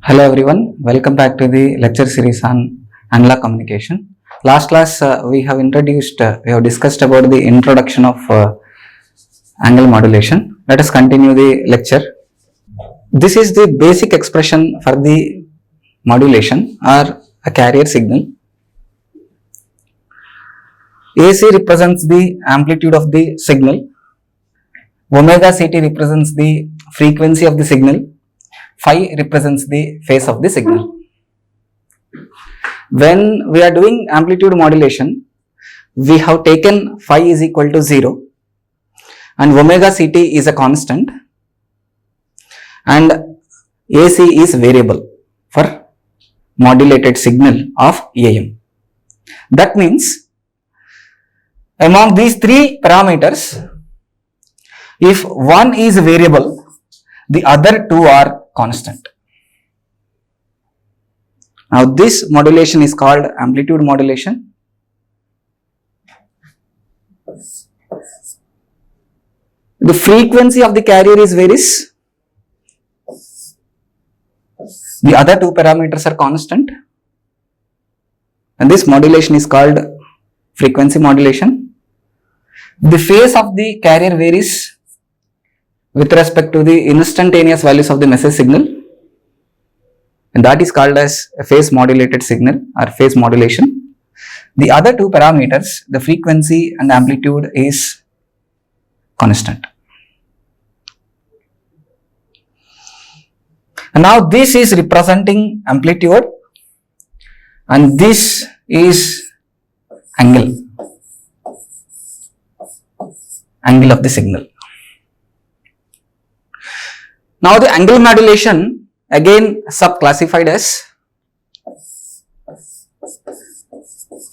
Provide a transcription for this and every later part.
Hello everyone, welcome back to the lecture series on analog communication. Last class we have discussed about the introduction of angle modulation. Let us continue the lecture. This is the basic expression for the modulation or a carrier signal. AC represents the amplitude of the signal, omega ct represents the frequency of the signal, phi represents the phase of the signal. When we are doing amplitude modulation, we have taken phi is equal to 0 and omega ct is a constant and AC is variable for modulated signal of AM. That means among these three parameters, if one is variable, the other two are constant. Now this modulation is called amplitude modulation. The frequency of the carrier is varies. The other two parameters are constant. And this modulation is called frequency modulation. The phase of the carrier varies with respect to the instantaneous values of the message signal, and that is called as a phase modulated signal or phase modulation. The other two parameters, the frequency and amplitude, is constant. And now this is representing amplitude and this is angle of the signal. Now the angle modulation again sub-classified as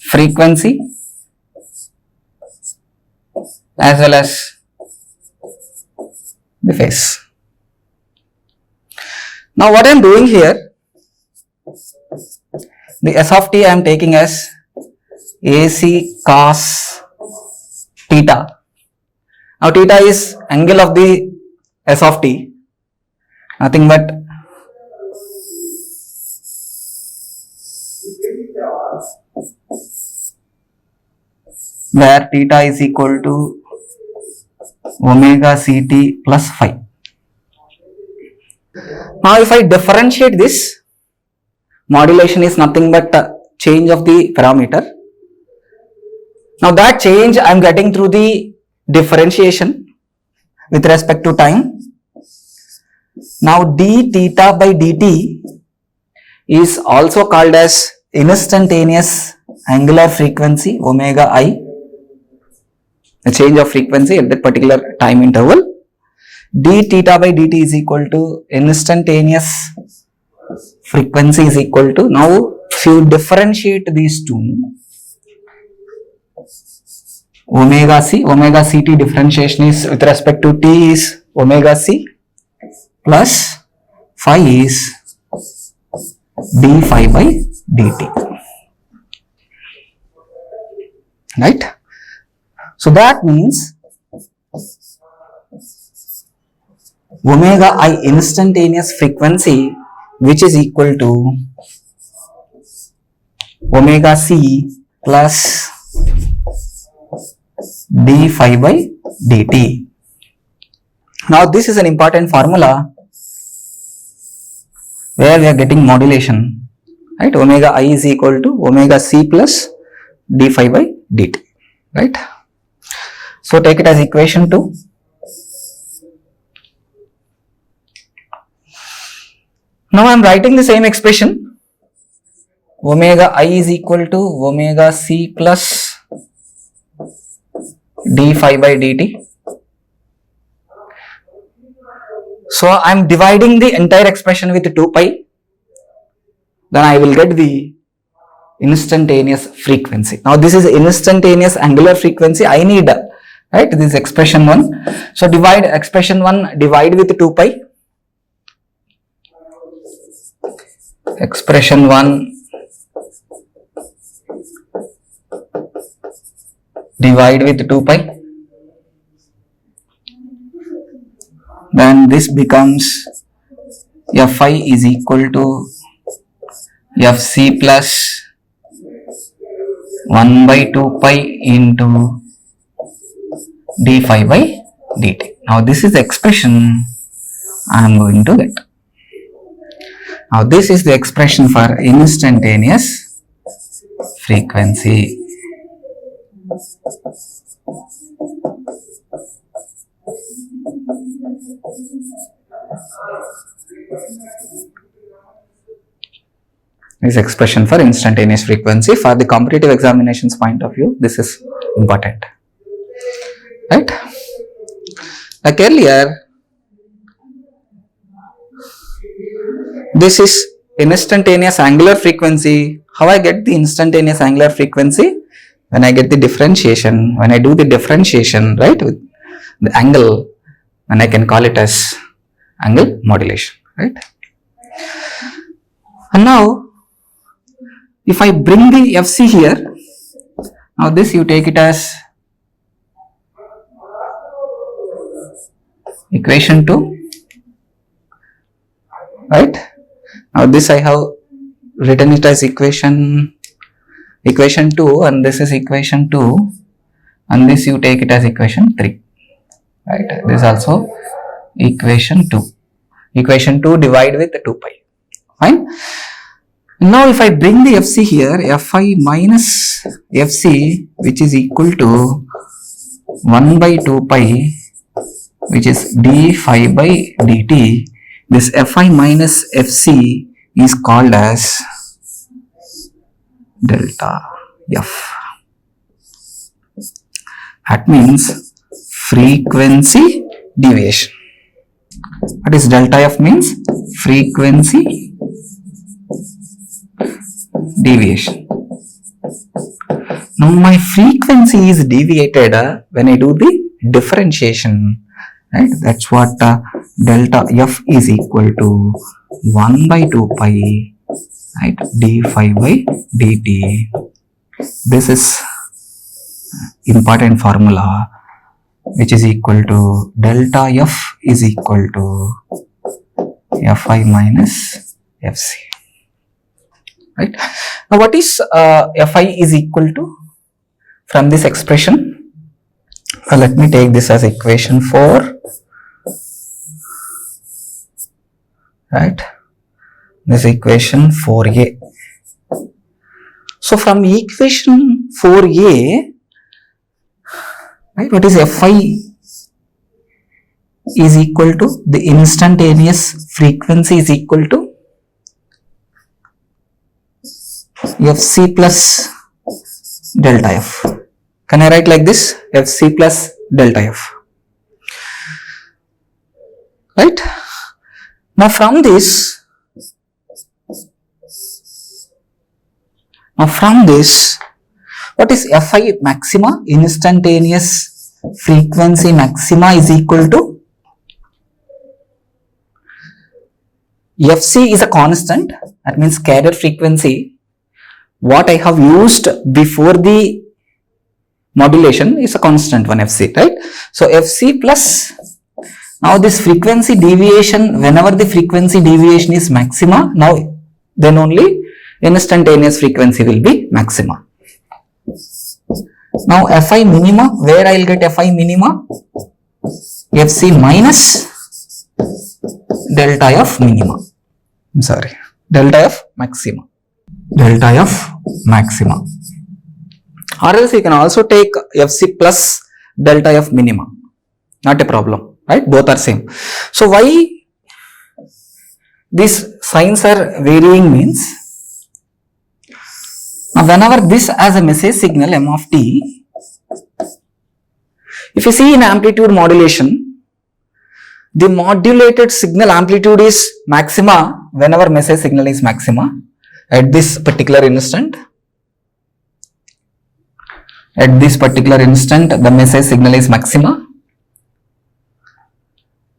frequency as well as the phase. Now what I am doing here, the S of t I am taking as AC cos theta. Now theta is angle of the S of t, nothing but where theta is equal to omega ct plus phi. Now if I differentiate this, modulation is nothing but change of the parameter. Now that change I am getting through the differentiation with respect to time. Now d theta by dt is also called as instantaneous angular frequency omega I, the change of frequency at that particular time interval. D theta by dt is equal to instantaneous frequency is equal to, now if you differentiate these two, omega ct differentiation is with respect to t is omega c plus phi is d phi by dt, right? So that means omega I instantaneous frequency, which is equal to omega c plus d phi by dt. Now this is an important formula where we are getting modulation, right? Omega I is equal to omega c plus d phi by dt, right? So take it as equation 2. Now I am writing the same expression, omega I is equal to omega c plus d phi by dt. So I am dividing the entire expression with 2 pi, then I will get the instantaneous frequency. Now this is instantaneous angular frequency I need, right? This is expression 1. So divide expression 1, divide with 2 pi. Expression 1 divide with 2 pi. then this becomes Fi is equal to Fc plus 1 by 2 pi into d phi by dt. Now this is the expression I am going to get. Now this is the expression for instantaneous frequency. This expression for instantaneous frequency. For the competitive examinations point of view, this is important, right? Like earlier, this is instantaneous angular frequency. How I get the instantaneous angular frequency? When I get the differentiation, when I do the differentiation, right, with the angle, and I can call it as angle modulation, right? And now, if I bring the Fc here, now this you take it as equation 2, right? Now this I have written it as equation 2, and this is equation 2, and this you take it as equation 3, right? This is also equation 2. Equation 2 divide with 2 pi, fine. Now if I bring the Fc here, Fi minus Fc, which is equal to 1 by 2 pi, which is d phi by dt, this Fi minus Fc is called as delta F. That means frequency deviation. What is delta F means? Frequency deviation. Now my frequency is deviated when I do the differentiation, right? That's what delta F is equal to 1 by 2 pi, right, d phi by dt. This is important formula, which is equal to delta F is equal to Fi minus Fc, right? Now what is Fi is equal to from this expression? Let me take this as equation 4, right? This equation 4a. So from equation 4a, right, what is Fi is equal to, the instantaneous frequency is equal to Fc plus delta F. Can I write like this? Fc plus delta F, right? Now from this, what is Fi maxima? Instantaneous frequency maxima is equal to, Fc is a constant, that means scalar frequency. What I have used before the modulation is a constant one, Fc, right? So Fc plus, now this frequency deviation, whenever the frequency deviation is maxima, now then only instantaneous frequency will be maxima. Now Fi minima, where I will get Fi minima? Fc minus delta F minima. I'm sorry, delta F maxima. Delta F maxima. Or else you can also take Fc plus delta F minima. Not a problem, right? Both are same. So why these signs are varying means, now whenever this as a message signal m of t, if you see in amplitude modulation, the modulated signal amplitude is maxima whenever message signal is maxima at this particular instant. At this particular instant, the message signal is maxima.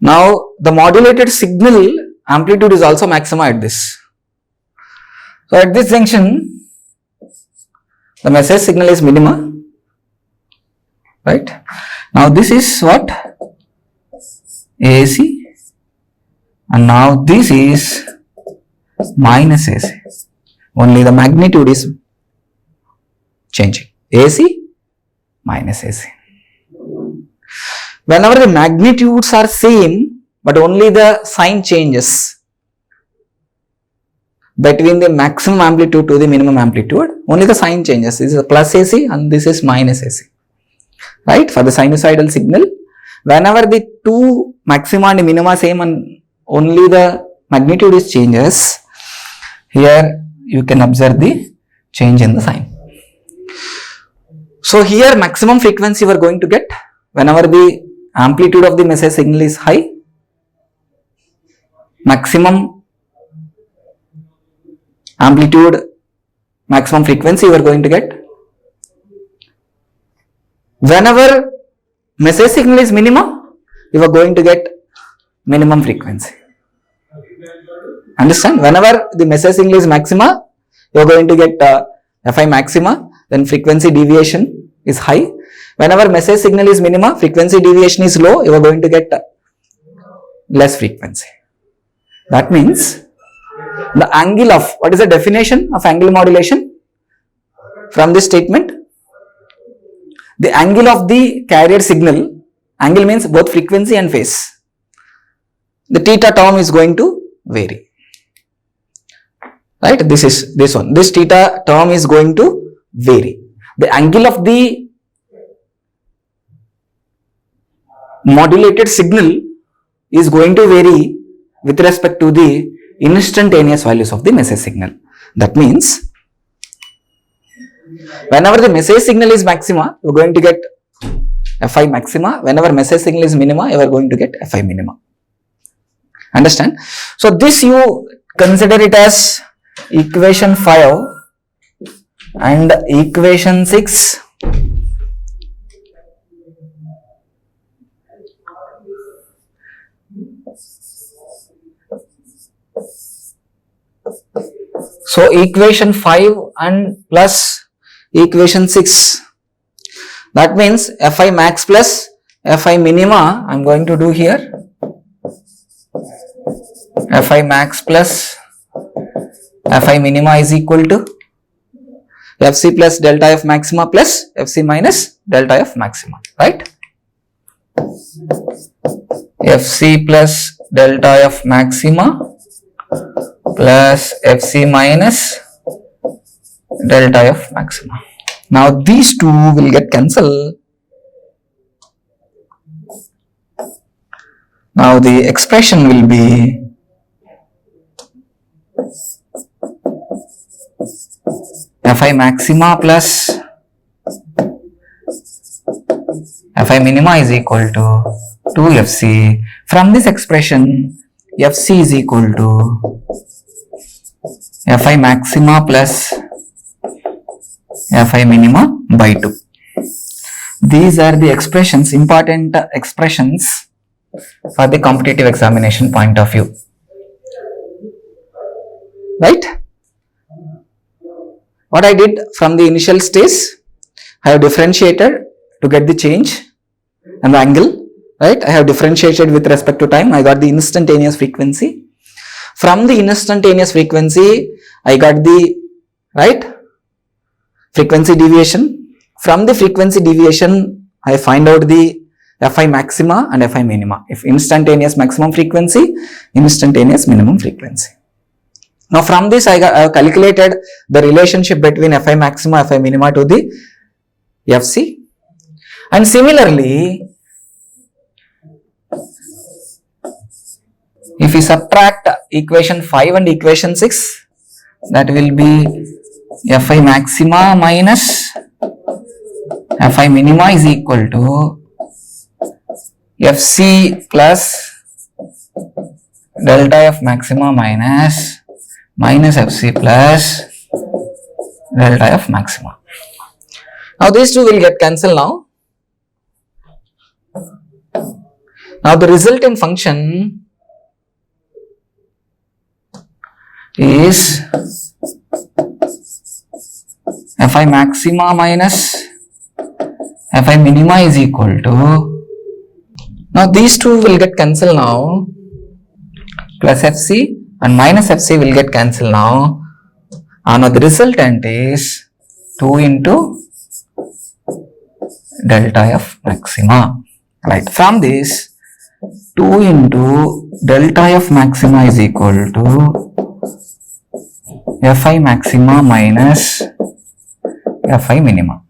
Now the modulated signal amplitude is also maxima at this. So at this junction, the message signal is minima, right? Now this is what? AC, and now this is minus AC. Only the magnitude is changing. AC minus AC. Whenever the magnitudes are same, but only the sign changes between the maximum amplitude to the minimum amplitude, only the sign changes. This is a plus AC and this is minus AC. Right? For the sinusoidal signal, whenever the two maxima and minima same and only the magnitude is changes, here you can observe the change in the sign. So here maximum frequency we are going to get whenever the amplitude of the message signal is high, maximum amplitude, maximum frequency we are going to get. Whenever message signal is minima, you are going to get minimum frequency. Understand? Whenever the message signal is maxima, you are going to get Fi maxima, then frequency deviation is high. Whenever message signal is minima, frequency deviation is low, you are going to get less frequency. That means the angle of, what is the definition of angle modulation from this statement? The angle of the carrier signal, angle means both frequency and phase. The theta term is going to vary. Right? This is this one. This theta term is going to vary. The angle of the modulated signal is going to vary with respect to the instantaneous values of the message signal. That means whenever the message signal is maxima, you are going to get Fi maxima. Whenever message signal is minima, you are going to get Fi minima. Understand? So this you consider it as equation 5 and equation 6. So equation 5 and plus equation 6, that means Fi max plus Fi minima, I am going to do here Fi max plus Fi minima is equal to Fc plus delta F maxima plus Fc minus delta F maxima, right? Fc plus delta F maxima plus Fc minus delta F maxima. Now these two will get cancelled. Now the expression will be Fi maxima plus Fi minima is equal to 2Fc. From this expression, Fc is equal to Fi maxima plus Fi minima by 2. These are the expressions, important expressions for the competitive examination point of view. Right? What I did from the initial stage, I have differentiated to get the change and the angle. Right? I have differentiated with respect to time. I got the instantaneous frequency. From the instantaneous frequency, I got the frequency deviation. From the frequency deviation, I find out the Fi maxima and Fi minima. If instantaneous maximum frequency, instantaneous minimum frequency. Now from this I have calculated the relationship between Fi maxima, Fi minima to the Fc. And similarly, if we subtract equation 5 and equation 6, that will be Fi maxima minus Fi minima is equal to Fc plus delta F maxima minus Fc plus delta F maxima. Now these two will get cancelled now. Now the resultant function is Fi maxima minus Fi minima is equal to, now these two will get cancelled now, plus fc and minus fc will get cancelled now. And the resultant is 2 into delta f maxima. Right. From this, 2 into delta f maxima is equal to fi maxima minus fi minima.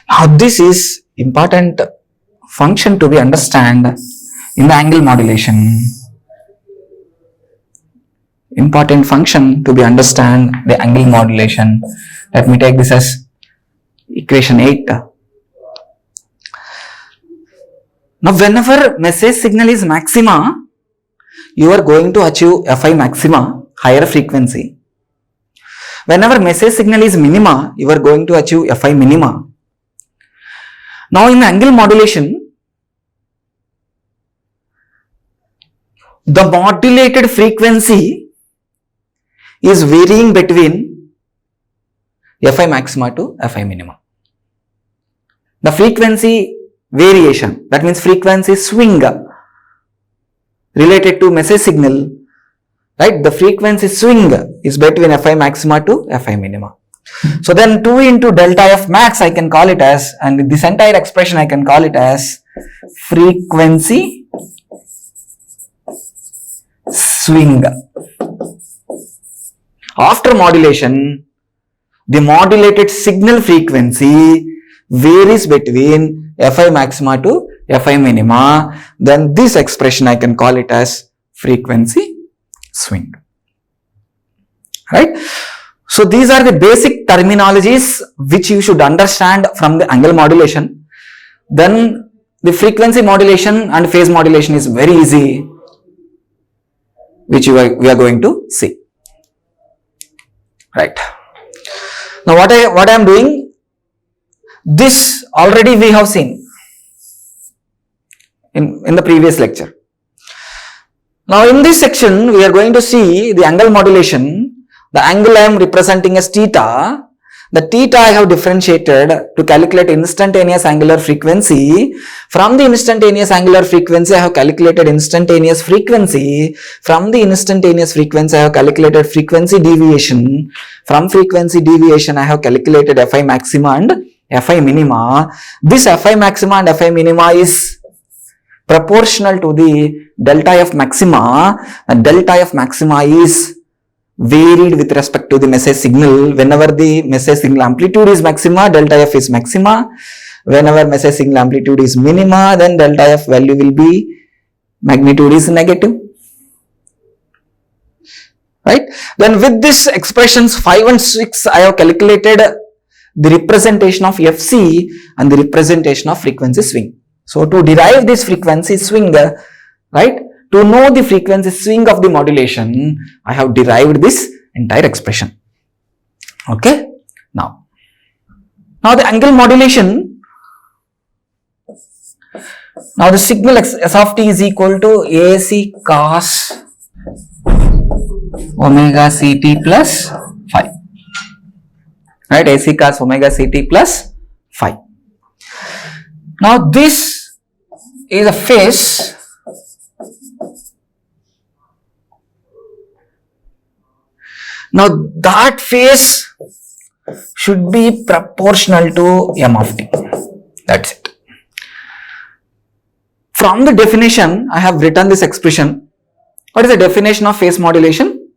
Now this is important function to be understand in the angle modulation. Important function to be understand the angle modulation. Let me take this as equation 8. Now whenever message signal is maxima, you are going to achieve fi maxima, higher frequency. Whenever message signal is minima, you are going to achieve fi minima. Now in angle modulation, the modulated frequency is varying between fi maxima to fi minima. The frequency variation, that means frequency swing related to message signal, right? The frequency swing is between fi maxima to fi minima. So then 2 into delta f max I can call it as, and this entire expression I can call it as frequency swing. After modulation, the modulated signal frequency varies between fi maxima to fi minima. Then this expression I can call it as frequency swing. Right? So these are the basic terminologies which you should understand from the angle modulation. Then the frequency modulation and phase modulation is very easy, which we are going to see. Right. Now what I am doing, this already we have seen in the previous lecture. Now in this section we are going to see the angle modulation. The angle I am representing as theta. The theta I have differentiated to calculate instantaneous angular frequency. From the instantaneous angular frequency I have calculated instantaneous frequency. From the instantaneous frequency I have calculated frequency deviation. From frequency deviation I have calculated fi maxima and fi minima. This fi maxima and fi minima is proportional to the delta f maxima, and delta f maxima is varied with respect to the message signal. Whenever the message signal amplitude is maxima, delta f is maxima. Whenever message signal amplitude is minima, then delta f value will be, magnitude is negative. Right? Then with this expressions 5 and 6 I have calculated the representation of fc and the representation of frequency swing. So to derive this frequency swing, right, to know the frequency swing of the modulation, I have derived this entire expression. Okay. Now the angle modulation, now the signal s of t is equal to AC cos omega ct plus phi. Right, AC cos omega ct plus phi. Now this is a phase. Now that phase should be proportional to m of t. That's it. From the definition, I have written this expression. What is the definition of phase modulation?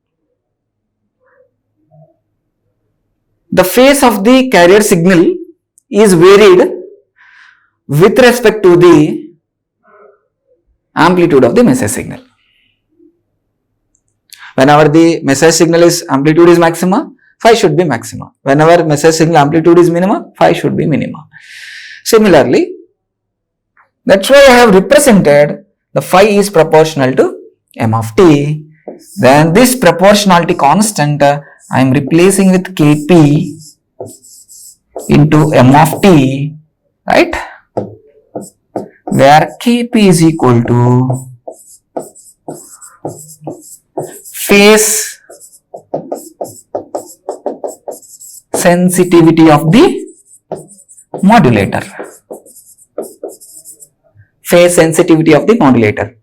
The phase of the carrier signal is varied with respect to the amplitude of the message signal. Whenever the message signal is amplitude is maxima, phi should be maxima. Whenever message signal amplitude is minima, phi should be minima. Similarly, that's why I have represented the phi is proportional to m of t. Then this proportionality constant I am replacing with kp into m of t, right? Where kp is equal to phase sensitivity of the modulator. Phase sensitivity of the modulator.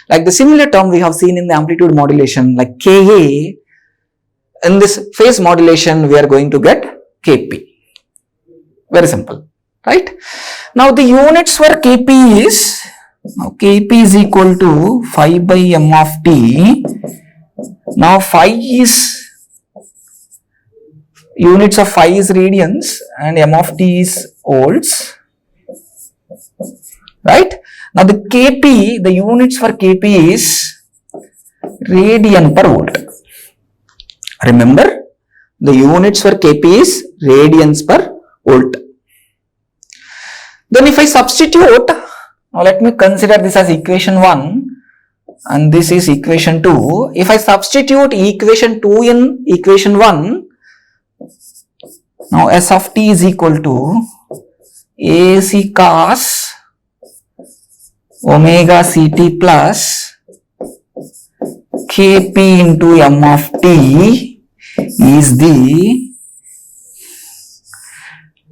Like the similar term we have seen in the amplitude modulation, like Ka. In this phase modulation, we are going to get Kp. Very simple, right? Now the units for Kp is, now Kp is equal to phi by m of t. Now phi is, units of phi is radians and m of t is volts, right? Now the Kp, the units for Kp is radian per volt. Remember, the units for Kp is radians per volt. Then if I substitute, now let me consider this as equation 1 and this is equation 2. If I substitute equation 2 in equation 1, now S of t is equal to AC cos omega Ct plus Kp into m of t is the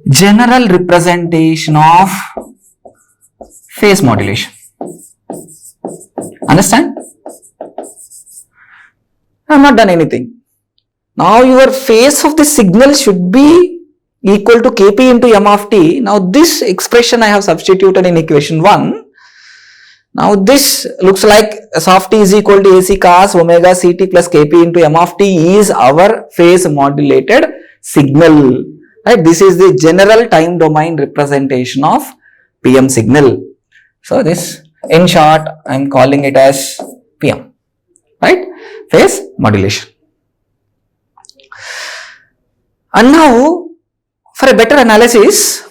general representation of phase modulation. Understand? I have not done anything. Now your phase of the signal should be equal to Kp into m of t. Now this expression I have substituted in equation 1. Now this looks like S of t is equal to AC cos omega Ct plus Kp into m of t is our phase modulated signal. Right? This is the general time domain representation of PM signal. So this, in short, I am calling it as PM, right? Phase modulation. And now, for a better analysis,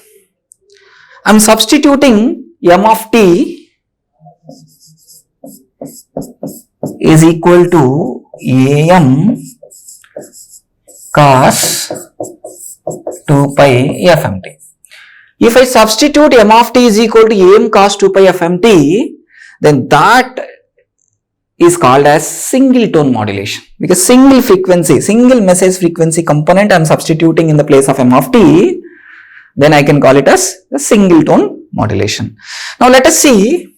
I am substituting m of t is equal to am cos 2 pi fmt. If I substitute m of t is equal to am cos 2 pi fmt, then that is called as single tone modulation, because single frequency, single message frequency component I am substituting in the place of m of t, then I can call it as the single tone modulation. Now let us see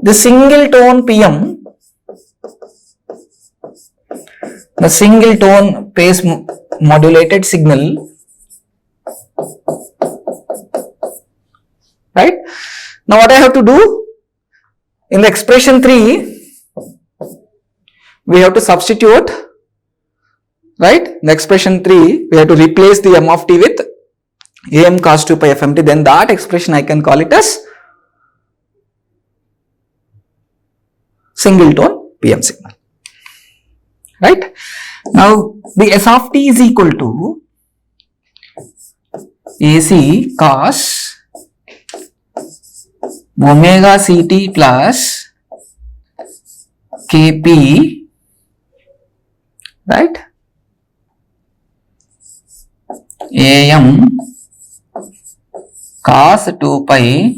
the single tone PM, the single tone phase modulated signal, right? Now what I have to do, in the expression 3, we have to substitute, right? In the expression 3, we have to replace the m of t with am cos 2 pi fmt, then that expression I can call it as single tone PM signal, right? Now the S of t is equal to AC cos omega Ct plus Kp, right? Am cos 2 pi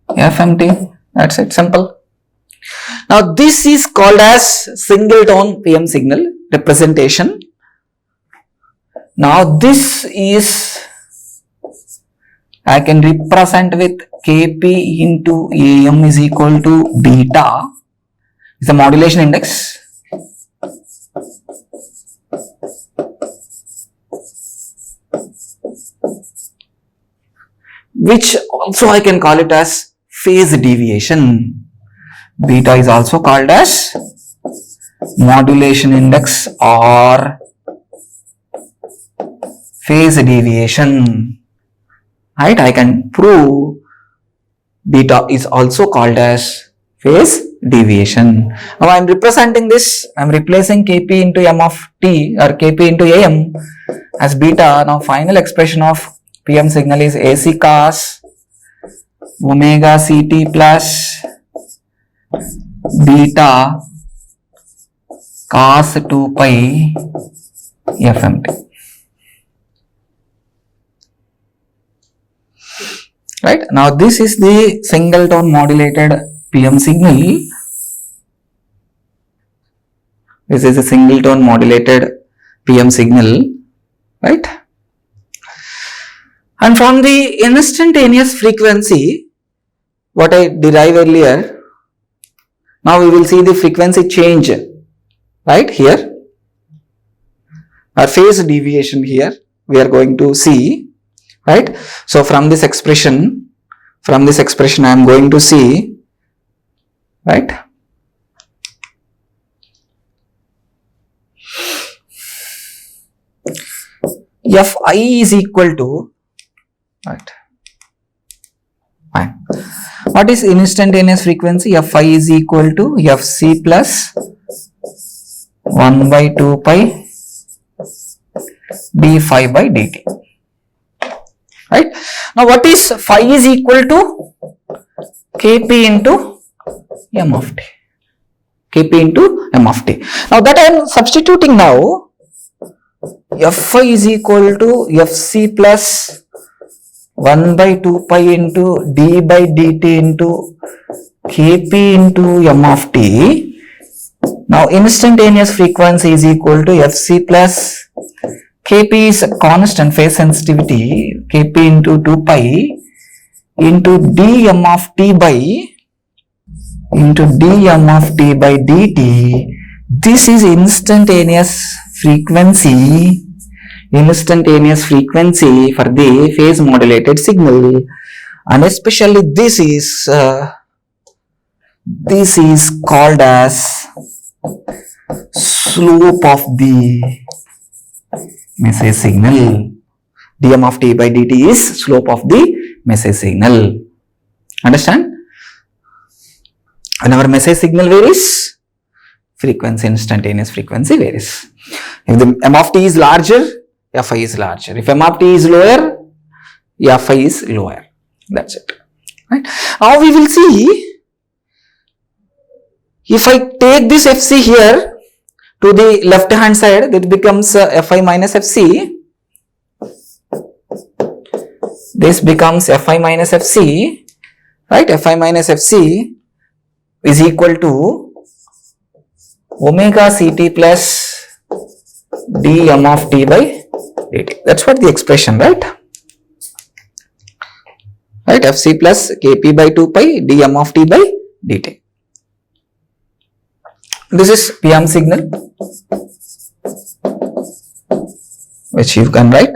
fmt. That's it, simple. Now this is called as single tone PM signal representation. Now this is, I can represent with Kp into Am is equal to beta, is the modulation index. Which also I can call it as phase deviation. Beta is also called as modulation index or phase deviation, right? I can prove beta is also called as phase deviation. Now I am representing this, I am replacing Kp into m of t or Kp into Am as beta. Now final expression of PM signal is AC cos omega Ct plus beta cos 2 pi fmt, right? Now this is the single tone modulated PM signal. This is a single tone modulated PM signal, right? And from the instantaneous frequency, what I derived earlier, Now we will see the frequency change, right, here, or phase deviation here we are going to see, right. So from this expression I am going to see, right, Fi is equal to, right, fine. What is instantaneous frequency? Fi is equal to Fc plus 1 by 2 pi d phi by dt, right. Now what is phi is equal to Kp into m of t, Kp into m of t. Now that I am substituting now, Fi is equal to Fc plus 1 by 2 pi into d by dt into Kp into m of t. Now instantaneous frequency is equal to Fc plus Kp is a constant phase sensitivity, Kp into 2 pi into dm of t by dt. This is instantaneous frequency for the phase modulated signal, and especially this is called as slope of the message signal. Dm of t by dt is slope of the message signal. Understand? Whenever message signal varies, instantaneous frequency varies. If the m of t is larger, Fi is larger. If m of t is lower, Fi is lower. That's it. Right? Now we will see, if I take this Fc here to the left hand side, that becomes Fi minus Fc. This becomes Fi minus Fc, right? Fi minus Fc is equal to omega Ct plus dm of t by dt. That's what the expression, right? Right, Fc plus Kp by 2 pi dm of t by dt. This is PM signal, which you can write.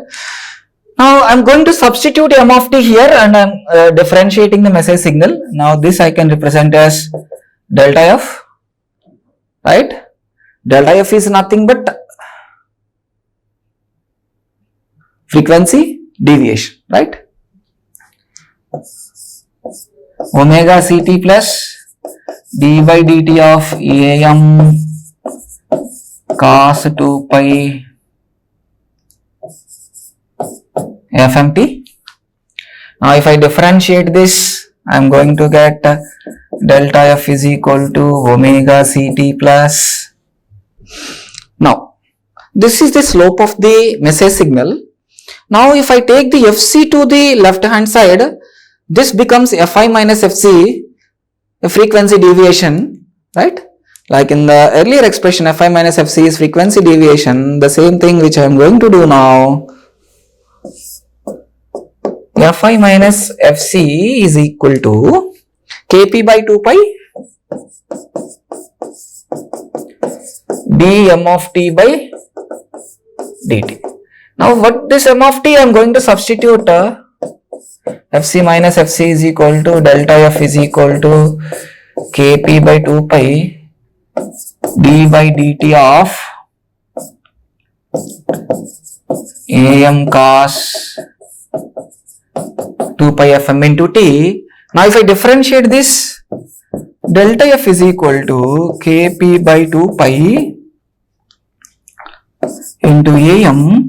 Now I am going to substitute m of t here, and I am differentiating the message signal. Now this I can represent as delta f, right? Delta f is nothing but frequency deviation, right? Omega Ct plus d by dt of am cos 2 pi fmt. Now if I differentiate this, I am going to get delta f is equal to omega Ct plus. Now this is the slope of the message signal. Now if I take the Fc to the left hand side, this becomes Fi minus Fc, a frequency deviation, right? Like in the earlier expression, Fi minus Fc is frequency deviation. The same thing which I am going to do now. Fi minus Fc is equal to Kp by 2 pi dm of t by dt. Now what this m of t I am going to substitute, Fc minus Fc is equal to delta f is equal to Kp by 2 pi d by dt of am cos 2 pi fm into t. Now if I differentiate this, delta f is equal to Kp by 2 pi into am.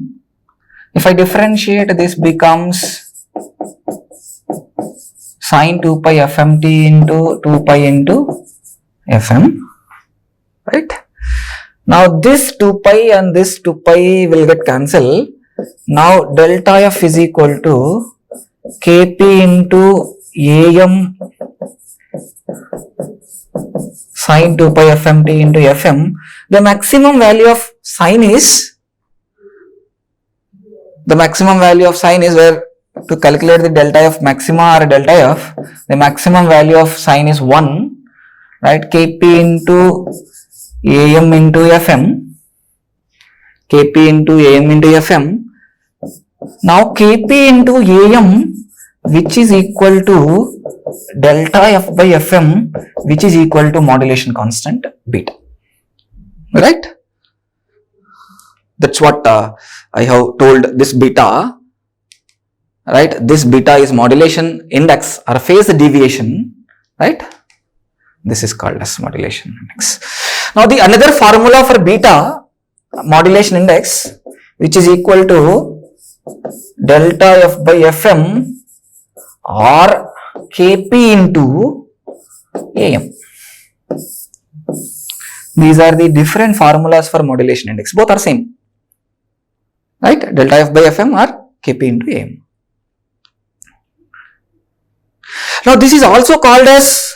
If I differentiate, this becomes sin 2 pi fmt into 2 pi into fm, right? Now this 2 pi and this 2 pi will get cancelled. Now delta f is equal to Kp into am sin 2 pi fmt into fm. The maximum value of sin is where to calculate the delta f maxima or delta f, the maximum value of sin is 1, right? Kp into Am into Fm, Kp into Am into Fm. Now Kp into Am, which is equal to delta F by Fm, which is equal to modulation constant beta, right? That's what I have told this beta, right? This beta is modulation index or phase deviation, right? This is called as modulation index. Now the another formula for beta modulation index, which is equal to delta F by Fm or Kp into Am. These are the different formulas for modulation index. Both are same, right? Delta F by Fm or Kp into Am. Now this is also called as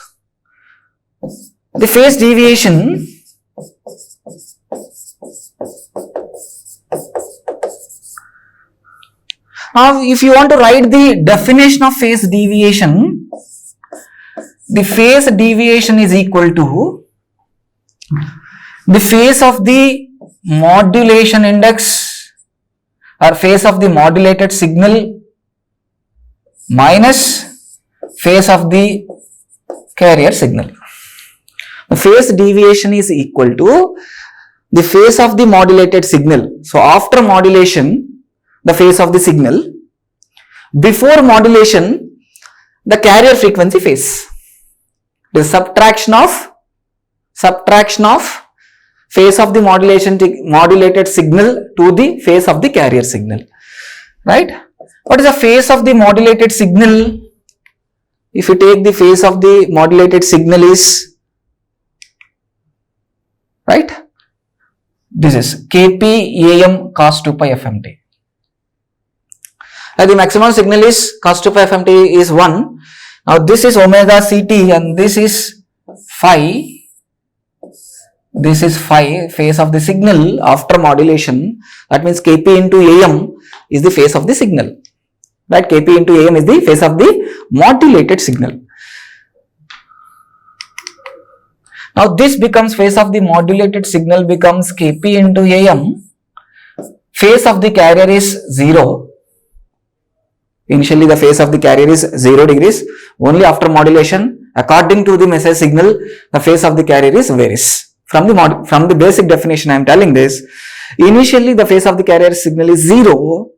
the phase deviation. Now if you want to write the definition of phase deviation, the phase deviation is equal to the phase of the modulation index or phase of the modulated signal minus phase of the carrier signal. The phase deviation is equal to the phase of the modulated signal. So after modulation, the phase of the signal, before modulation, the carrier frequency phase. The subtraction of phase of the modulated signal to the phase of the carrier signal, right? What is the phase of the modulated signal? If you take the phase of the modulated signal is, right, this is Kp Am cos 2 pi Fmt. The maximum signal is cos 2 pi Fmt is 1. Now this is omega Ct and this is phi. This is phi, phase of the signal after modulation. That means Kp into Am is the phase of the signal, right? Kp into Am is the phase of the modulated signal. Now this becomes phase of the modulated signal becomes Kp into Am. Phase of the carrier is 0. Initially the phase of the carrier is 0 degrees. Only after modulation, according to the message signal, the phase of the carrier is varies. From the basic definition I am telling this. Initially the phase of the carrier signal is 0.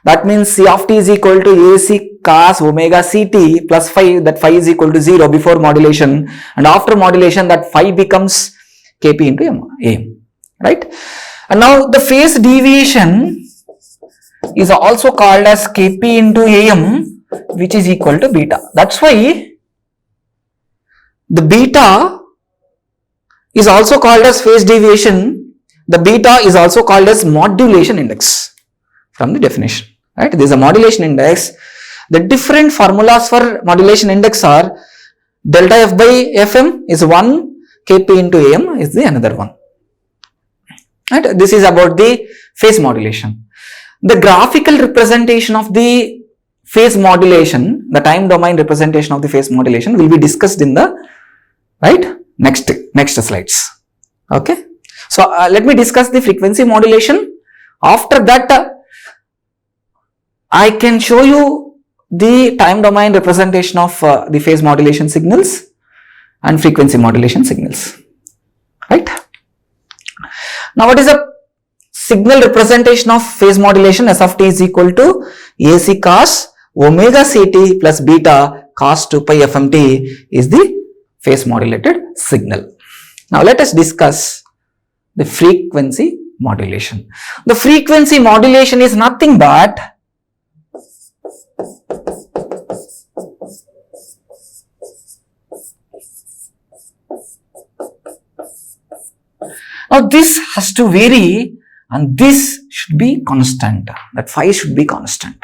That means C of t is equal to AC cos omega Ct plus phi, that phi is equal to 0 before modulation, and after modulation that phi becomes Kp into Am, right? And now the phase deviation is also called as Kp into Am, which is equal to beta. That's why the beta is also called as phase deviation. The beta is also called as modulation index from the definition, right? There is a modulation index. The different formulas for modulation index are delta F by Fm is 1, Kp into Am is the another one, right? This is about the phase modulation. The graphical representation of the phase modulation, the time domain representation of the phase modulation will be discussed in the, right, next slides. Okay. So let me discuss the frequency modulation. After that, I can show you the time domain representation of the phase modulation signals and frequency modulation signals, right? Now what is the signal representation of phase modulation? S of t is equal to AC cos omega Ct plus beta cos 2 pi Fmt is the phase modulated signal. Now let us discuss the frequency modulation. The frequency modulation is nothing but now this has to vary and this should be constant, that phi should be constant.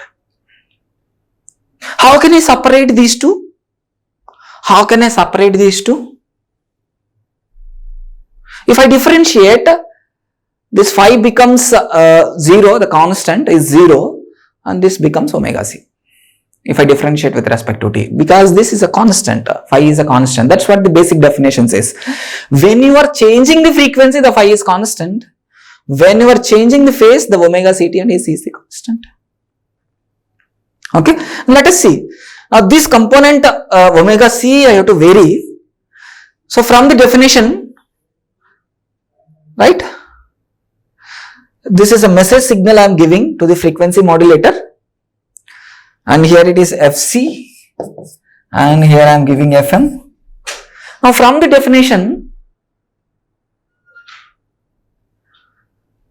How can I separate these two? How can I separate these two? If I differentiate, this phi becomes 0, the constant is 0 and this becomes omega c. if I differentiate with respect to t, because this is a constant, phi is a constant. That's what the basic definition says. When you are changing the frequency, the phi is constant. When you are changing the phase, the omega ct and ac is the constant. Okay, let us see. Now this component omega c I have to vary. So from the definition, right, this is a message signal I am giving to the frequency modulator, and here it is fc, and here I am giving fm. Now from the definition,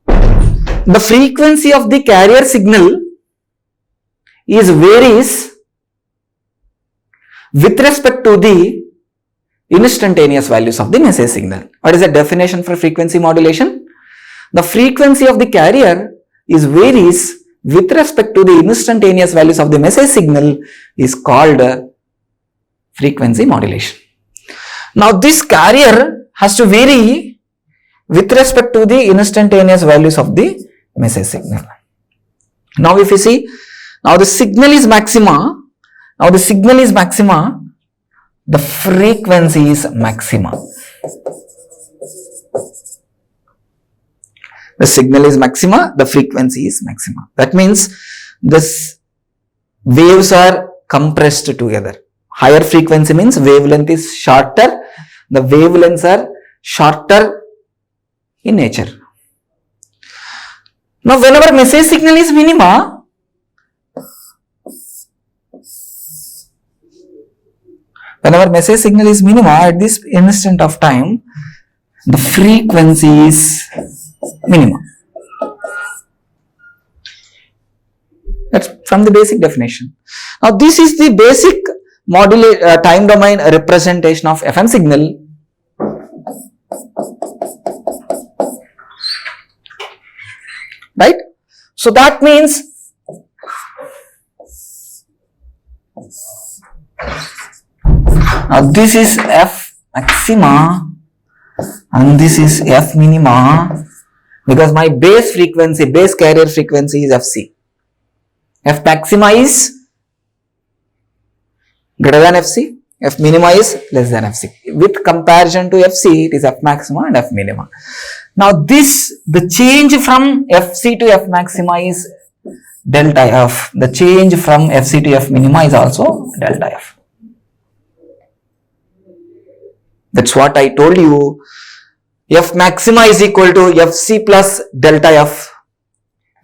the frequency of the carrier signal varies with respect to the instantaneous values of the message signal. What is the definition for frequency modulation? The frequency of the carrier varies with respect to the instantaneous values of the message signal is called frequency modulation. Now this carrier has to vary with respect to the instantaneous values of the message signal. Now if you see, now the signal is maxima, the frequency is maxima. The signal is maxima, the frequency is maxima. That means this waves are compressed together. Higher frequency means wavelength is shorter, the wavelengths are shorter in nature. Now whenever message signal is minima, at this instant of time, the frequency is minima. That's from the basic definition. Now this is the basic time domain representation of FM signal. Right? So that means now this is F maxima and this is F minima, because my base carrier frequency is Fc. F maxima is greater than Fc, F minima is less than Fc. With comparison to Fc, it is F maxima and F minima. Now the change from Fc to F maxima is delta F. The change from Fc to F minima is also delta F. That's what I told you. F maxima is equal to Fc plus delta F.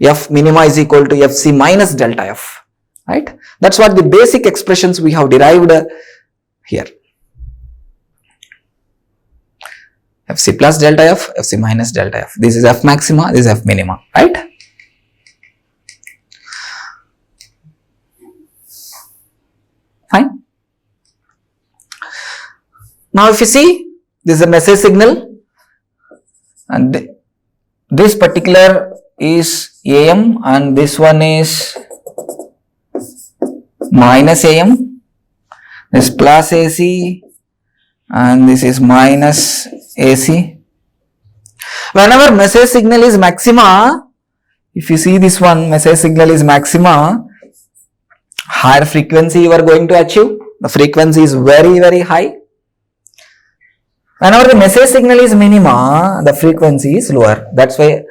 F minima is equal to Fc minus delta F. Right? That's what the basic expressions we have derived here. Fc plus delta F, Fc minus delta F. This is F maxima, this is F minima. Right? Fine. Now if you see, this is a message signal and this particular is AM and this one is minus AM, this plus AC and this is minus AC. Whenever message signal is maxima, if you see this one, message signal is maxima, higher frequency you are going to achieve. The frequency is very, very high. Whenever the message signal is minima, the frequency is lower. That's why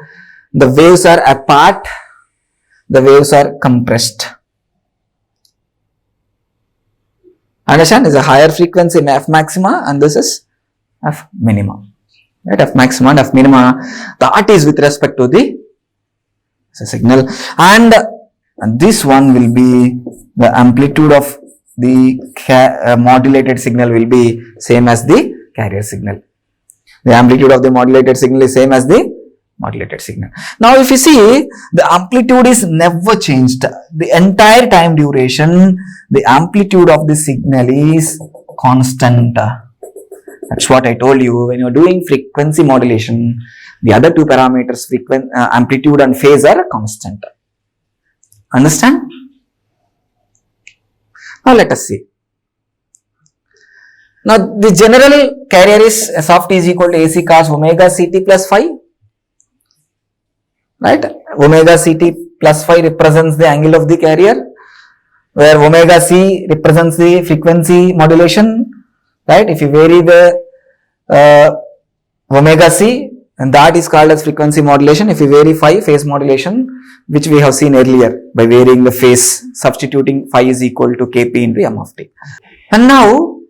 the waves are apart, the waves are compressed. Understand? This is a higher frequency in F maxima and this is F minima. Right? F maxima and F minima, that is with respect to the signal, and this one will be the amplitude of the modulated signal will be same as the carrier signal. The amplitude of the modulated signal is same as the modulated signal. Now if you see, the amplitude is never changed. The entire time duration, the amplitude of the signal is constant. That's what I told you. When you are doing frequency modulation, the other two parameters, amplitude and phase, are constant. Understand? Now let us see. Now the general carrier is S of t is equal to AC cos omega ct plus phi. Right? Omega ct plus phi represents the angle of the carrier. where omega c represents the frequency modulation, right? If you vary the omega c, and that is called as frequency modulation. If you vary phi, phase modulation, which we have seen earlier by varying the phase, substituting phi is equal to kp into m of t. And now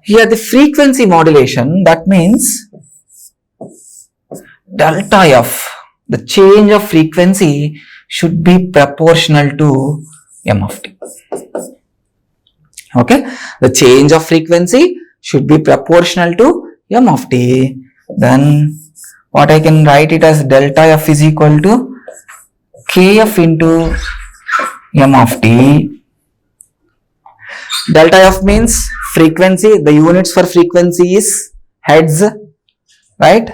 here the frequency modulation, that means delta f, the change of frequency should be proportional to m of t. Okay, the change of frequency should be proportional to m of t. Then what I can write it as delta f is equal to kf into m of t. Delta f means frequency, the units for frequency is hertz, right?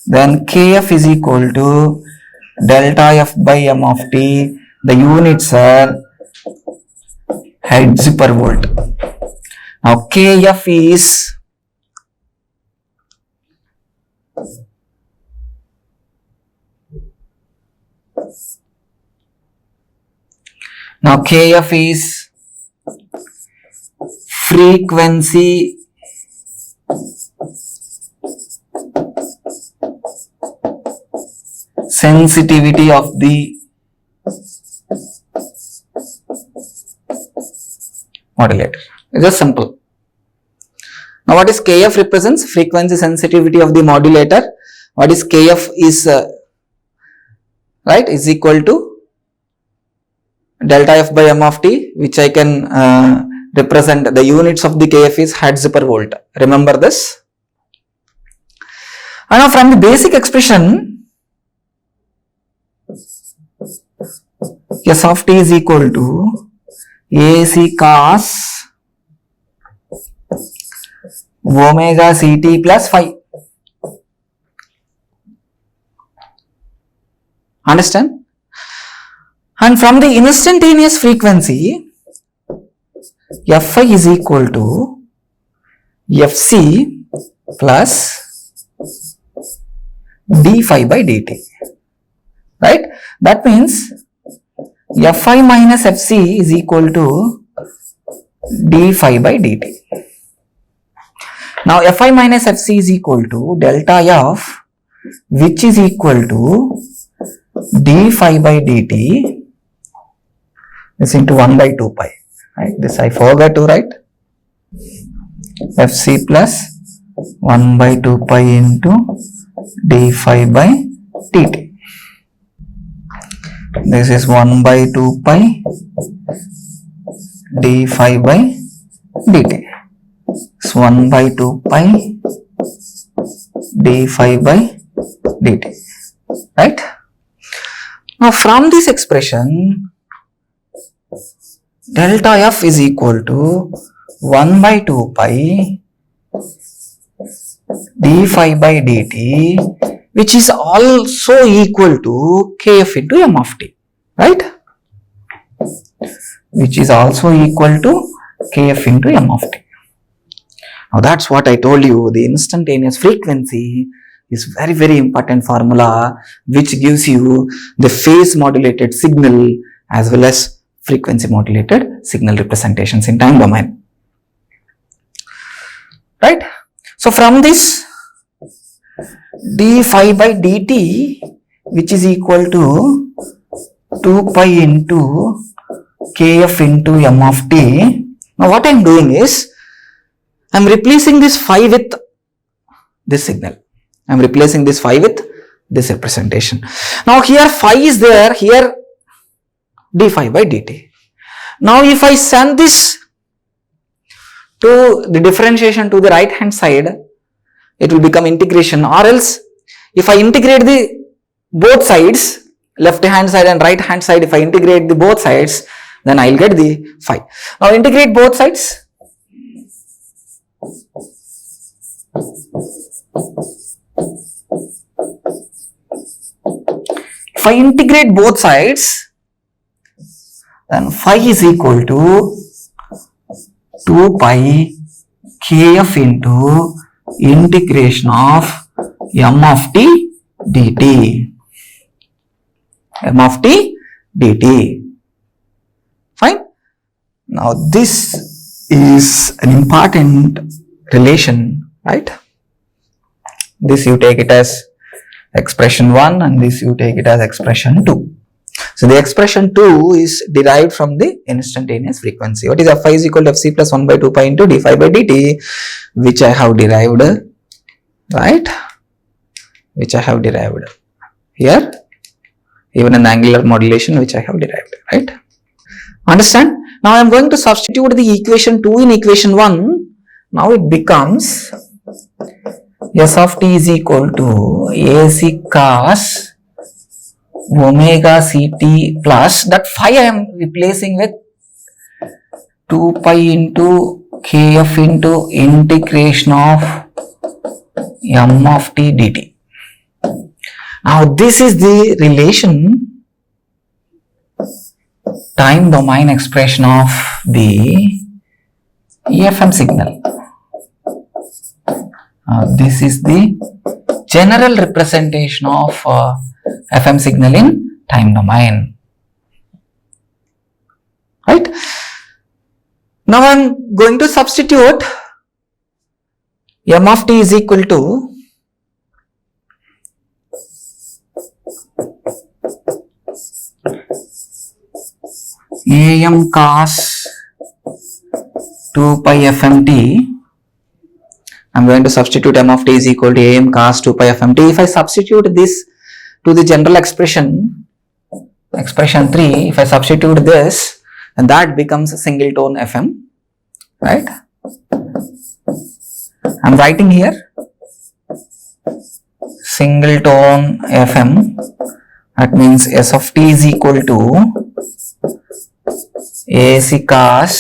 Then kf is equal to delta f by m of t, the units are hertz per volt. Now kf is frequency sensitivity of the modulator. It's just simple. Now what is kf represents? Frequency sensitivity of the modulator. What is kf is right, is equal to delta f by m of t, which I can represent, the units of the kf is hertz per volt. Remember this. And now from the basic expression, s of t is equal to AC cos omega ct plus phi. Understand? And from the instantaneous frequency, Fi is equal to Fc plus d phi by dt, right? That means Fi minus Fc is equal to d phi by dt. Now Fi minus Fc is equal to delta f, which is equal to d phi by dt is into 1 by 2 pi. Right? This I forgot to write. Fc plus 1 by 2 pi into d phi by dt. This is 1 by 2 pi d phi by dt. It's 1 by 2 pi d phi by dt. Right? Now from this expression, delta f is equal to 1 by 2 pi d phi by dt, which is also equal to kf into m of t, right? Which is also equal to kf into m of t. Now that's what I told you, the instantaneous frequency is very, very important formula which gives you the phase modulated signal as well as frequency modulated signal representations in time domain, right? So from this d phi by dt, which is equal to 2 pi into kf into m of t. Now what I am doing is, I am replacing this phi with this signal. I am replacing this phi with this representation. Now here phi is there, here d phi by dt. Now if I send this to the differentiation to the right hand side, it will become integration, or else if I integrate the both sides, left hand side and right hand side, if I integrate the both sides, then I will get the phi. Now integrate both sides. If I integrate both sides, then phi is equal to 2 pi kf into integration of m of t dt. m of t dt. Fine. Now this is an important relation, right? This you take it as expression 1 and this you take it as expression 2. So the expression 2 is derived from the instantaneous frequency. What is Fi is equal to Fc plus 1 by 2 pi into d phi by dt, which I have derived, right? Which I have derived here, even an angular modulation which I have derived, right? Understand? Now I am going to substitute the equation 2 in equation 1. Now it becomes S of t is equal to AC cos omega ct plus that phi I am replacing with 2 pi into kf into integration of m of t dt. Now this is the relation, time domain expression of the EFM signal. This is the general representation of FM signal in time domain, right? Now I am going to substitute m of t is equal to am cos 2 pi fmt. I am going to substitute m of t is equal to am cos 2 pi fmt. If I substitute this to the general expression, expression 3, if I substitute this, then that becomes a single tone FM, right? I am writing here single tone FM. That means S of t is equal to AC cos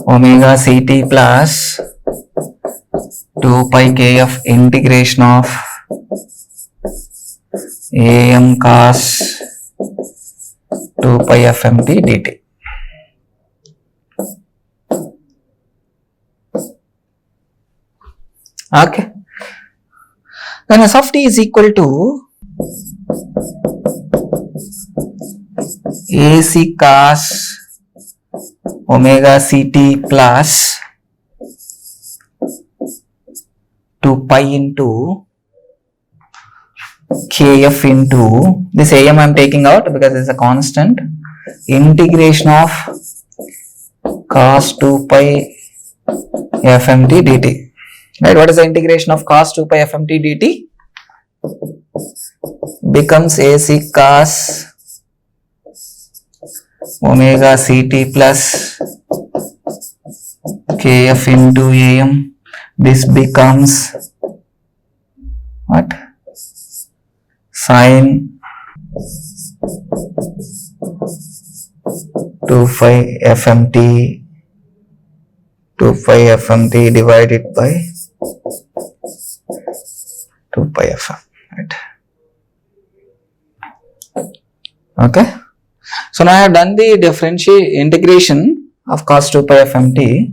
omega ct plus 2 pi kf integration of am cos 2 pi fmt dt. Okay. Then S of t is equal to AC cos omega ct plus 2 pi into kf into this am I am taking out because it is a constant, integration of cos 2 pi fmt dt. Right? What is the integration of cos 2 pi fmt dt? Becomes AC cos omega ct plus kf into am. This becomes what? Sin 2 pi fmt divided by 2 pi fm, right? Okay. So now I have done the differential integration of cos 2 pi fmt.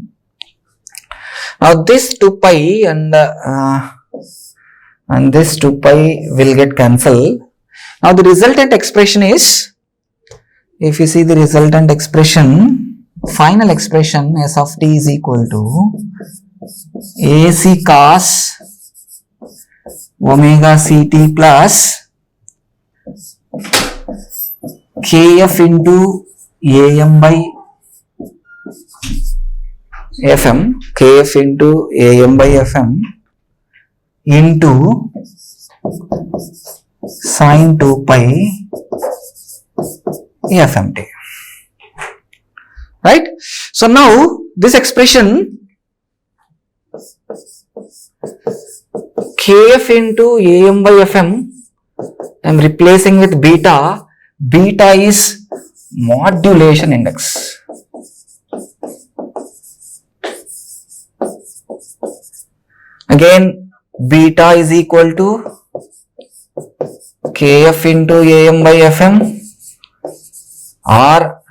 Now this 2 pi and this 2 pi will get cancelled. Now the resultant expression is, if you see the resultant expression, final expression S of t is equal to AC cos omega ct plus kf into am by fm, kf into am by fm into sin 2 pi fmt, right? So now this expression kf into am by fm I am replacing with beta. Beta is modulation index. Again beta is equal to kf into am by fm or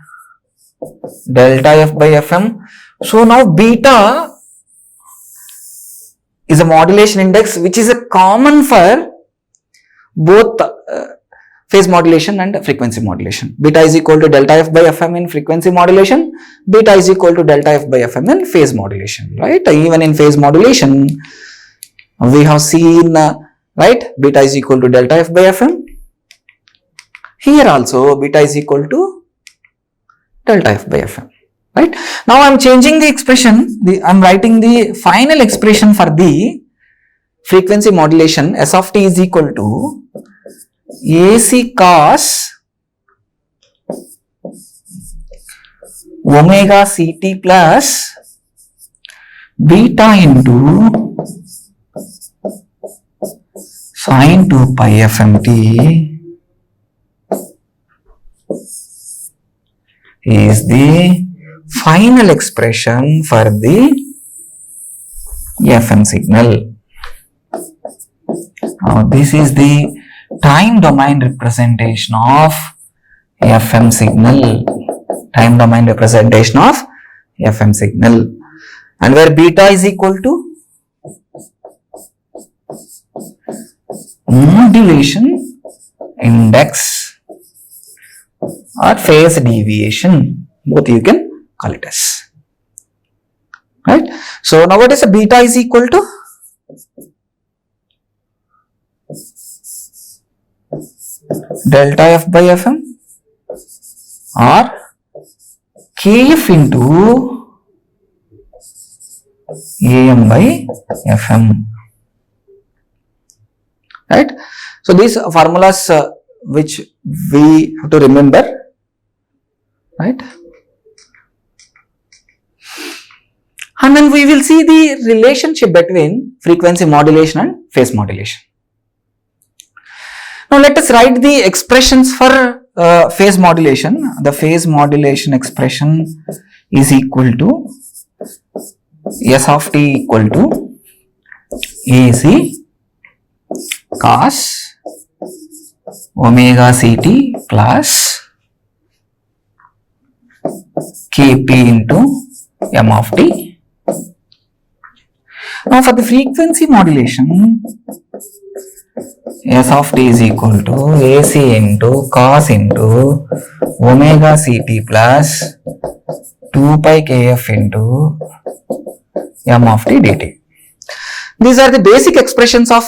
delta f by fm. So now beta is a modulation index which is a common for both phase modulation and frequency modulation. Beta is equal to delta f by fm in frequency modulation, beta is equal to delta f by fm in phase modulation, right? Even in phase modulation, we have seen, right, beta is equal to delta f by fm. Here also beta is equal to delta f by fm, right? Now I am changing the expression, I am writing the final expression for the frequency modulation. S of t is equal to AC cos omega ct plus beta into sin 2 pi fmt is the final expression for the FM signal. Now this is the time domain representation of FM signal, time domain representation of FM signal, and where beta is equal to modulation index or phase deviation, both you can call it as, right? So now what is a beta is equal to? Delta f by fm or kf into am by fm, right? So these formulas which we have to remember, right? And then we will see the relationship between frequency modulation and phase modulation. Now let us write the expressions for phase modulation. The phase modulation expression is equal to S of t equal to AC cos omega ct plus kp into m of t. Now for the frequency modulation, S of t is equal to AC into cos into omega ct plus 2 pi kf into m of t dt. These are the basic expressions of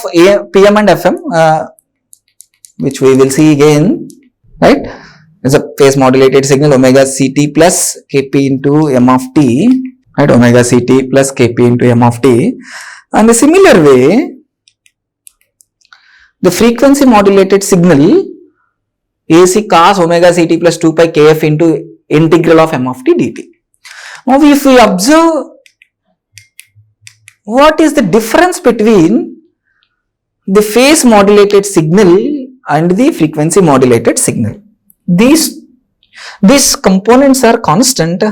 PM and FM, which we will see again, right? It's a phase modulated signal omega ct plus kp into m of t, right? Omega ct plus kp into m of t. And the similar way, the frequency modulated signal AC cos omega ct plus 2 pi kf into integral of m of t dt. Now if we observe what is the difference between the phase modulated signal and the frequency modulated signal, these components are constant.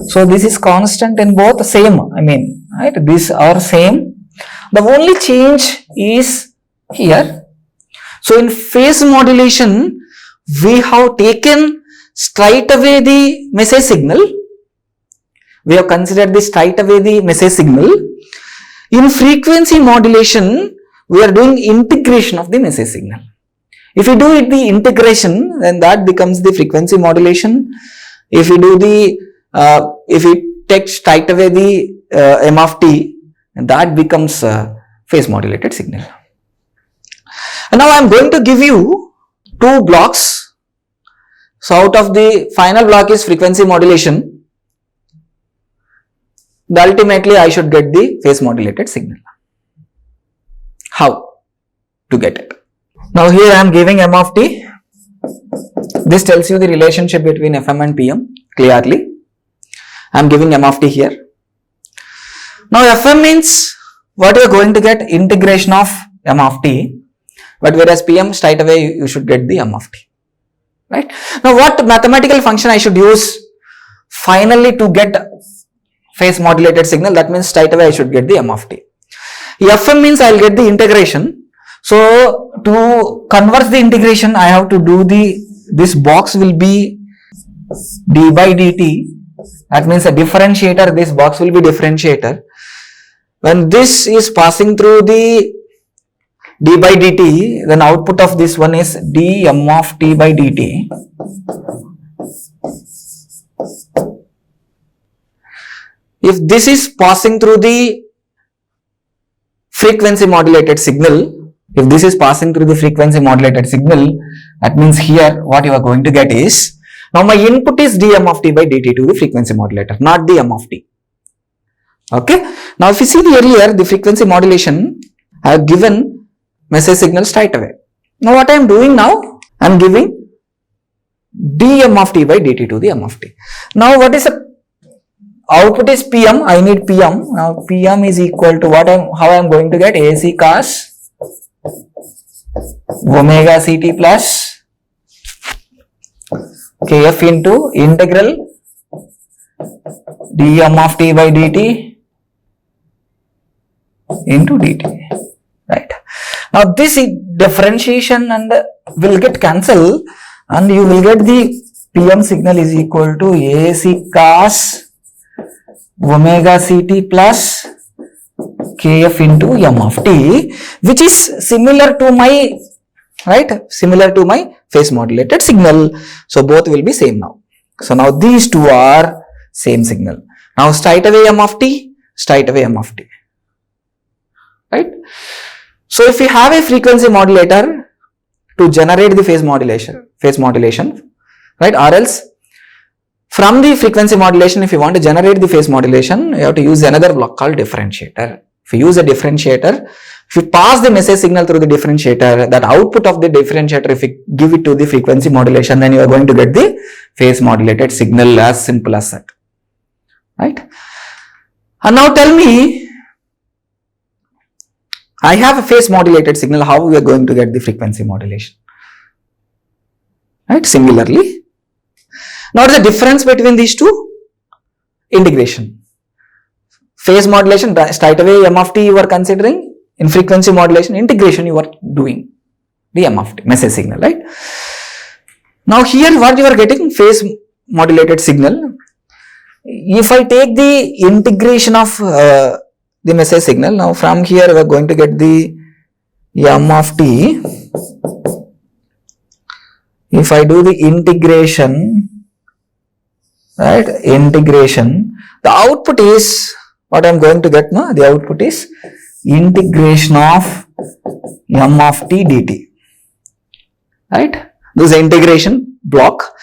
So this is constant in both, same, I mean, right? These are same. The only change is here. So in phase modulation, we have taken straight away the message signal. We have considered this straight away the message signal. In frequency modulation, we are doing integration of the message signal. If we do it the integration, then that becomes the frequency modulation. If we do the, if we take straight away the m of t, that becomes phase modulated signal. And now I am going to give you two blocks. So out of the final block is frequency modulation. Ultimately I should get the phase modulated signal. How to get it? Now here I am giving m of t. This tells you the relationship between FM and PM clearly. I am giving m of t here. Now FM means what you are going to get, integration of m of t, but whereas PM straight away you should get the m of t, right? Now what mathematical function I should use finally to get phase modulated signal? That means straight away I should get the m of t. FM means I will get the integration. So to convert the integration, I have to do this box will be d by dt. That means a differentiator, this box will be differentiator. When this is passing through the d by dt, then output of this one is dm of t by dt. If this is passing through the frequency modulated signal, if this is passing through the frequency modulated signal, that means here what you are going to get is, now my input is dm of t by dt to the frequency modulator, not the m of t. Okay. Now if you see the earlier, the frequency modulation, I have given message signal straight away. Now what I am doing now, I am giving dm of t by dt to the m of t. Now what is the output is Pm, I need Pm. Now Pm is equal to what how I am going to get AC cos omega Ct plus Kf into integral dm of t by dt into dt, right? Now this differentiation and will get cancelled, and you will get the Pm signal is equal to AC cos omega Ct plus Kf into m of t, which is similar to my, right, similar to my phase modulated signal. So both will be same now. So now these two are same signal. Now straight away m of t, straight away m of t, right? So if we have a frequency modulator to generate the phase modulation, right, or else from the frequency modulation, if you want to generate the phase modulation, you have to use another block called differentiator. If you use a differentiator, if you pass the message signal through the differentiator, that output of the differentiator, if you give it to the frequency modulation, then you are going to get the phase modulated signal, as simple as that, right? And now tell me, I have a phase modulated signal, how we are going to get the frequency modulation, right? Similarly, now what is the difference between these two? Integration. Phase modulation, straight away m of t you are considering. In frequency modulation, integration you are doing the m of t, message signal, right? Now here what you are getting, phase modulated signal. If I take the integration of the message signal, now from here we are going to get the m of t. If I do the integration, right, integration, the output is what I am going to get now, the output is integration of m of t dt, right? This is integration block.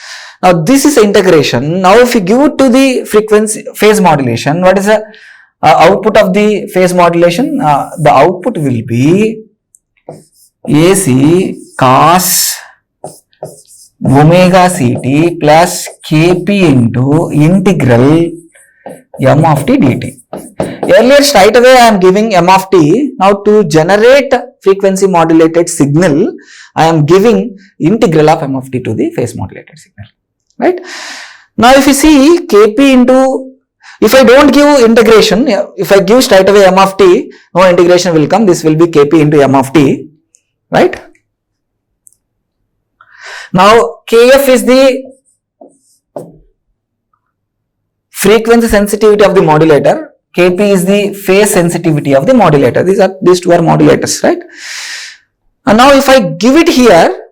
Now this is integration. Now if you give it to the frequency phase modulation, what is the output of the phase modulation? The output will be AC cos omega Ct plus Kp into integral m of t dt. Earlier straight away I am giving m of t. Now to generate frequency modulated signal, I am giving integral of m of t to the phase modulated signal, right? Now if you see Kp into, if I don't give integration, if I give straight away m of t, no integration will come, this will be Kp into m of t, right? Now Kf is the frequency sensitivity of the modulator, Kp is the phase sensitivity of the modulator. These two are modulators, right? And now if I give it here,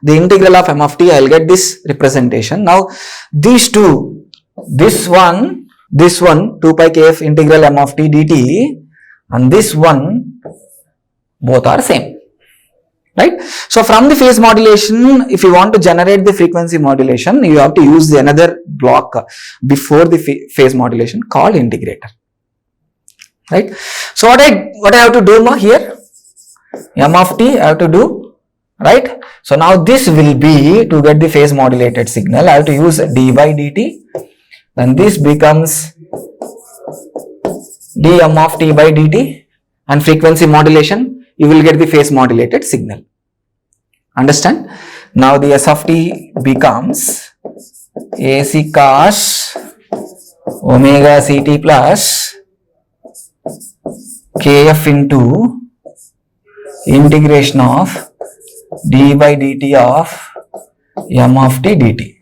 the integral of m of t, I will get this representation. Now these two, this one 2 pi kf integral m of t dt, and this one, both are same, right? So from the phase modulation, if you want to generate the frequency modulation, you have to use another block before the phase modulation called integrator, right? So what I have to do now here, m of t I have to do, right? So now this will be, to get the phase modulated signal, I have to use d by dt, then this becomes dm of t by dt, and frequency modulation, you will get the phase modulated signal. Understand? Now the s of t becomes AC cos omega Ct plus Kf into integration of d by dt of m of t dt.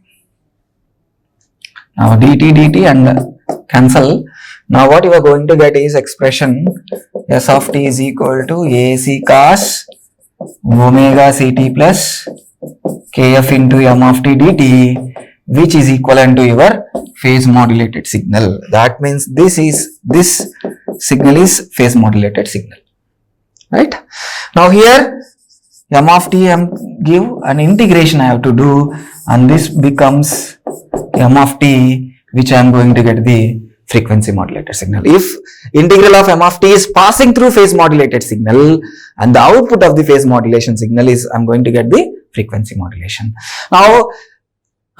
Now dt and cancel. Now what you are going to get is expression S of t is equal to AC cos omega ct plus kf into m of t dt, which is equivalent to your phase modulated signal. That means this signal is phase modulated signal, right? Now here m of t give an integration I have to do, and this becomes m of t, which I am going to get the frequency modulated signal. If integral of m of t is passing through phase modulated signal and the output of the phase modulation signal is, I am going to get the frequency modulation. Now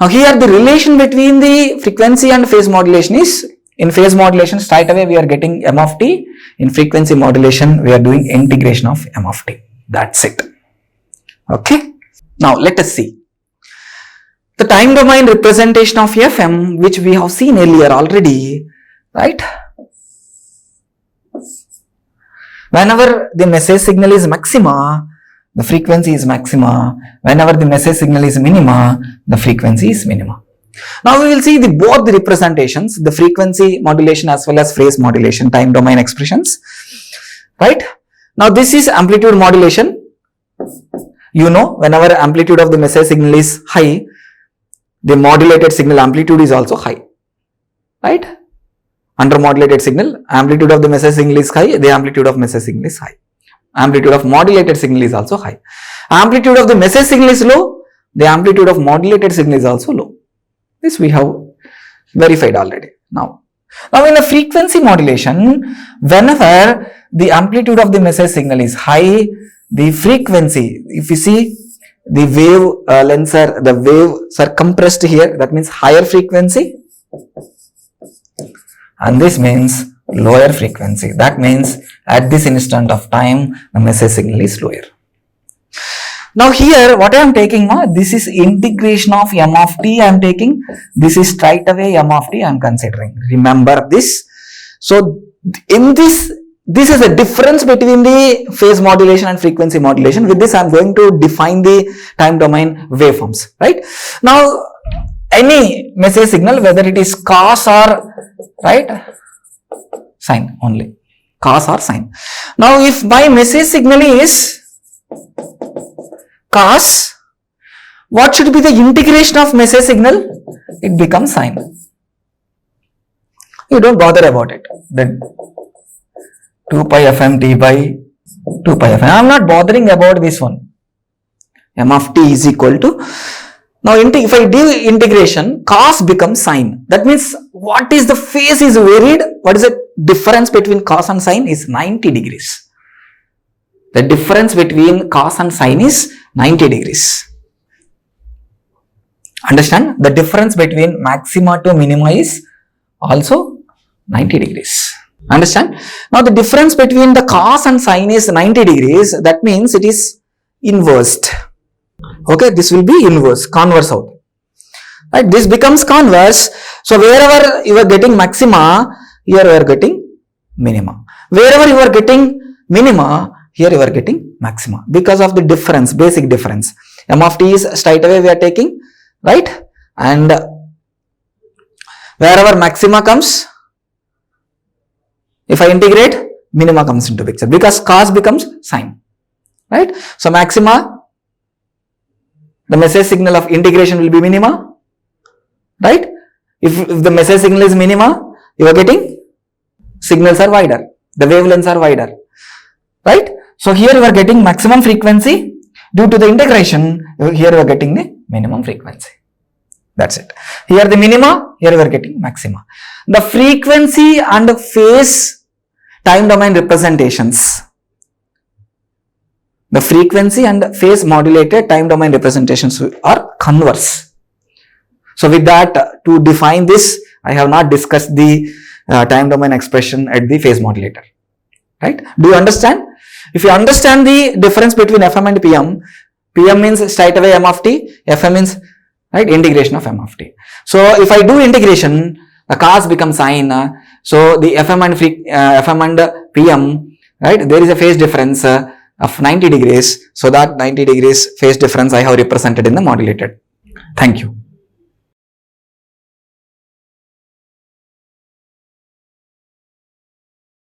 here the relation between the frequency and phase modulation is, in phase modulation straight away we are getting m of t, in frequency modulation we are doing integration of m of t. That's it. Okay. Now let us see the time domain representation of Fm, which we have seen earlier already, right? Whenever the message signal is maxima, the frequency is maxima. Whenever the message signal is minima, the frequency is minima. Now we will see both the representations, the frequency modulation as well as phase modulation time domain expressions, right? Now this is amplitude modulation. You know, whenever amplitude of the message signal is high, the modulated signal amplitude is also high, right? Under modulated signal, amplitude of the message signal is high, the amplitude of message signal is high. Amplitude of modulated signal is also high. Amplitude of the message signal is low, the amplitude of modulated signal is also low. This we have verified already. Now in a frequency modulation, whenever the amplitude of the message signal is high, the frequency, if you see the wave lengths are, the waves are compressed here, that means higher frequency, and this means lower frequency. That means at this instant of time the message signal is lower. Now here what I am taking now, this is integration of m of t I am taking, this is straight away m of t I am considering. Remember this. So in this is the difference between the phase modulation and frequency modulation. With this I am going to define the time domain waveforms, right? Now any message signal, whether it is cos or, right, sine only, cos or sine. Now if my message signal is cos, what should be the integration of message signal? It becomes sine. You don't bother about it. Then 2 pi fm t by 2 pi fm. I am not bothering about this one. M of t is equal to, now if I do integration, cos becomes sine. That means what is the phase is varied, what is the difference between cos and sine is 90 degrees. The difference between cos and sine is 90 degrees. Understand? The difference between maxima to minima is also 90 degrees. Understand? Now the difference between the cos and sine is 90 degrees. That means it is inversed. Okay, this will be inverse, converse out. Right? This becomes converse. So wherever you are getting maxima, here you are getting minima. Wherever you are getting minima, here you are getting maxima. Because of the difference, basic difference. M of t is straight away we are taking, right? And wherever maxima comes, if I integrate, minima comes into picture because cos becomes sine, right? So maxima, the message signal of integration will be minima, right? If the message signal is minima, you are getting signals are wider, the wavelengths are wider, right? So here you are getting maximum frequency. Due to the integration, here you are getting the minimum frequency. That's it. Here the minima, here you are getting maxima. The frequency and phase time domain representations, the frequency and phase modulated time domain representations are converse. So with that, to define this, I have not discussed the time domain expression at the phase modulator, right? Do you understand? If you understand the difference between FM and PM, PM means straight away M of t, FM means, right, integration of M of t. So if I do integration, the cos becomes sine. So the FM and PM, right, there is a phase difference of 90 degrees. So that 90 degrees phase difference I have represented in the modulated. Thank you.